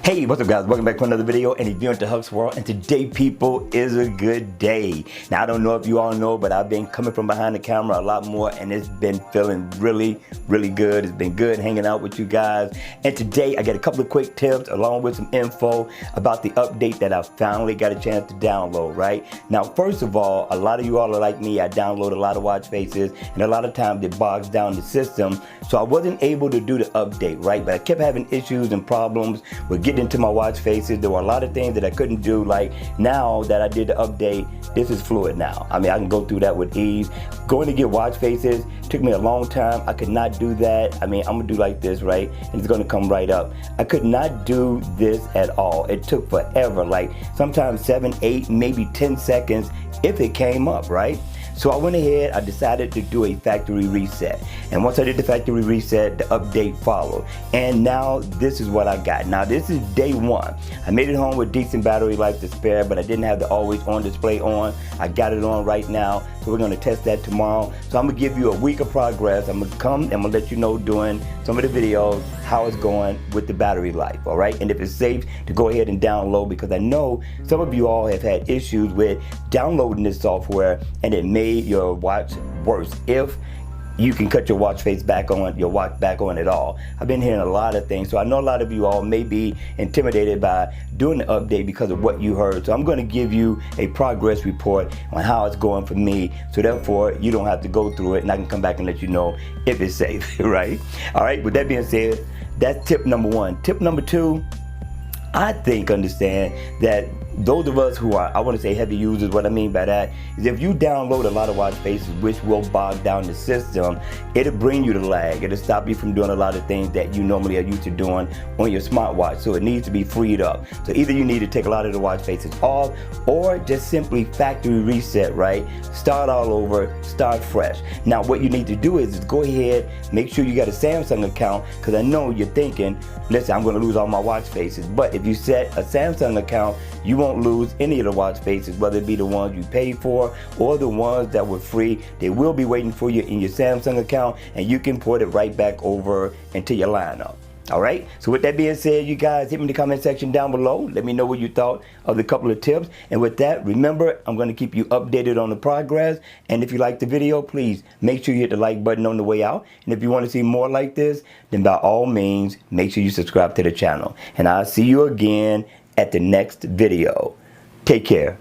Hey, what's up guys? Welcome back to another video, and if you're into Huck's World, and today, people, is a good day. Now, I don't know if you all know, but I've been coming from behind the camera a lot more, and it's been feeling really, really good. It's been good hanging out with you guys. And today, I got a couple of quick tips along with some info about the update that I finally got a chance to download, right? Now, first of all, a lot of you all are like me. I download a lot of watch faces, and a lot of times it bogs down the system. So I wasn't able to do the update, right? But I kept having issues and problems with getting into my watch faces. There were a lot of things that I couldn't do. Like now that I did the update, this is fluid now. I mean, I can go through that with ease. Going to get watch faces took me a long time. I could not do that. I mean, I'm gonna do like this, right? And it's gonna come right up. I could not do this at all. It took forever, like sometimes 7, 8, maybe 10 seconds if it came up, right? So I went ahead, I decided to do a factory reset. And once I did the factory reset, the update followed. And now this is what I got. Now this is day one. I made it home with decent battery life to spare, but I didn't have the always on display on. I got it on right now, so we're gonna test that tomorrow. So I'm gonna give you a week of progress. I'm gonna come and I'm gonna let you know during some of the videos how it's going with the battery life, all right? And if it's safe to go ahead and download, because I know some of you all have had issues with downloading this software and it made your watch worse. If you can cut your watch face back on, your watch back on at all. I've been hearing a lot of things, so I know a lot of you all may be intimidated by doing the update because of what you heard. So I'm going to give you a progress report on how it's going for me, so therefore you don't have to go through it, and I can come back and let you know if it's safe, right? All right, with that being said, that's tip number one. Tip number two, I think, understand that those of us who are, I want to say heavy users, what I mean by that is if you download a lot of watch faces, which will bog down the system, it'll bring you to lag. It'll stop you from doing a lot of things that you normally are used to doing on your smartwatch. So it needs to be freed up. So either you need to take a lot of the watch faces off, or just simply factory reset, right? Start all over, start fresh. Now what you need to do is go ahead, make sure you got a Samsung account, because I know you're thinking, listen, I'm going to lose all my watch faces. But if you set a Samsung account, you won't lose any of the watch faces, whether it be the ones you paid for or the ones that were free. They will be waiting for you in your Samsung account, and you can port it right back over into your lineup. All right, so with that being said, you guys, hit me in the comment section down below. Let me know what you thought of the couple of tips. And with that, remember, I'm going to keep you updated on the progress. And if you like the video, please make sure you hit the like button on the way out. And if you want to see more like this, then by all means, make sure you subscribe to the channel. And I'll see you again at the next video. Take care.